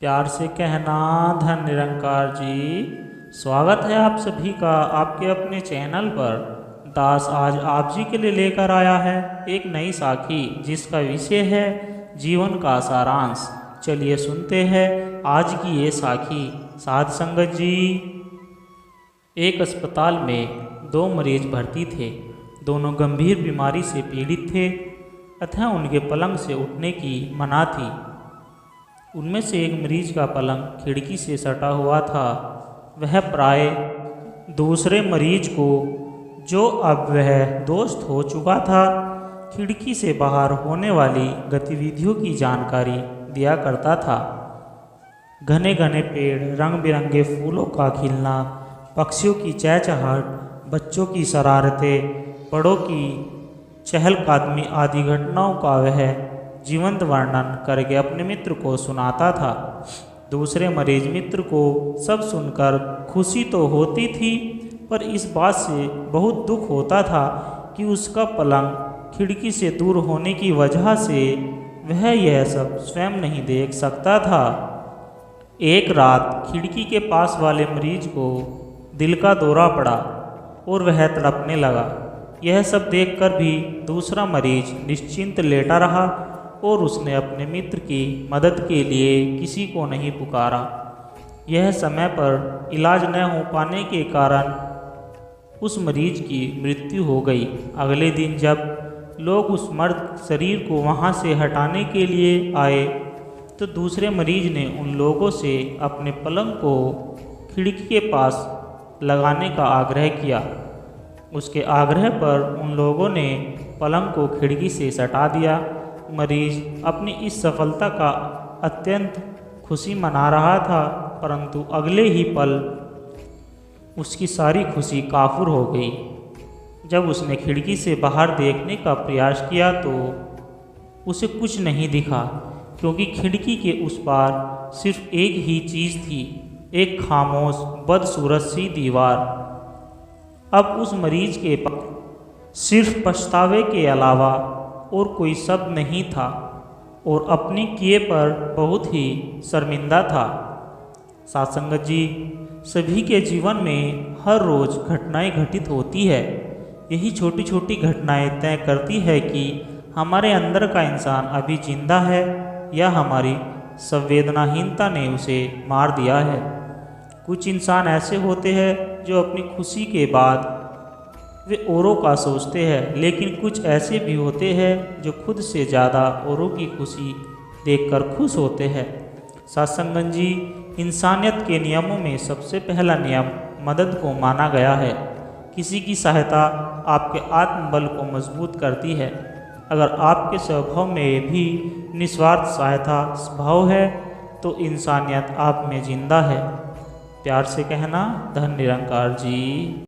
प्यार से कहना धन निरंकार जी। स्वागत है आप सभी का आपके अपने चैनल पर। दास आज आप जी के लिए लेकर आया है एक नई साखी जिसका विषय है जीवन का सारांश। चलिए सुनते हैं आज की ये साखी। साध संगत जी। एक अस्पताल में दो मरीज भर्ती थे। दोनों गंभीर बीमारी से पीड़ित थे अतः उनके पलंग से उठने की मना थी। उनमें से एक मरीज का पलंग खिड़की से सटा हुआ था। वह प्राय दूसरे मरीज को, जो अब वह दोस्त हो चुका था, खिड़की से बाहर होने वाली गतिविधियों की जानकारी दिया करता था। घने घने पेड़, रंग बिरंगे फूलों का खिलना, पक्षियों की चहचहाहट, बच्चों की शरारतें, बड़ों की चहलकदमी आदि घटनाओं का वह जीवंत वर्णन करके अपने मित्र को सुनाता था। दूसरे मरीज मित्र को सब सुनकर खुशी तो होती थी, पर इस बात से बहुत दुख होता था कि उसका पलंग खिड़की से दूर होने की वजह से वह यह सब स्वयं नहीं देख सकता था। एक रात खिड़की के पास वाले मरीज को दिल का दौरा पड़ा और वह तड़पने लगा। यह सब देखकर भी दूसरा मरीज निश्चिंत लेटा रहा और उसने अपने मित्र की मदद के लिए किसी को नहीं पुकारा। यह समय पर इलाज न हो पाने के कारण उस मरीज की मृत्यु हो गई। अगले दिन जब लोग उस मर्द शरीर को वहाँ से हटाने के लिए आए तो दूसरे मरीज ने उन लोगों से अपने पलंग को खिड़की के पास लगाने का आग्रह किया। उसके आग्रह पर उन लोगों ने पलंग को खिड़की से सटा दिया। मरीज अपनी इस सफलता का अत्यंत खुशी मना रहा था, परंतु अगले ही पल उसकी सारी खुशी काफूर हो गई। जब उसने खिड़की से बाहर देखने का प्रयास किया तो उसे कुछ नहीं दिखा, क्योंकि खिड़की के उस पार सिर्फ एक ही चीज़ थी, एक खामोश बदसूरत सी दीवार। अब उस मरीज के पास सिर्फ पछतावे के अलावा और कोई शब्द नहीं था और अपने किए पर बहुत ही शर्मिंदा था। सत्संगत जी, सभी के जीवन में हर रोज़ घटनाएं घटित होती है। यही छोटी छोटी घटनाएं तय करती है कि हमारे अंदर का इंसान अभी जिंदा है या हमारी संवेदनाहीनता ने उसे मार दिया है। कुछ इंसान ऐसे होते हैं जो अपनी खुशी के बाद वे औरों का सोचते हैं, लेकिन कुछ ऐसे भी होते हैं जो खुद से ज़्यादा औरों की खुशी देखकर खुश होते हैं। सत्संगत जी, इंसानियत के नियमों में सबसे पहला नियम मदद को माना गया है। किसी की सहायता आपके आत्मबल को मजबूत करती है। अगर आपके स्वभाव में भी निस्वार्थ सहायता स्वभाव है तो इंसानियत आप में जिंदा है। प्यार से कहना धन निरंकार जी।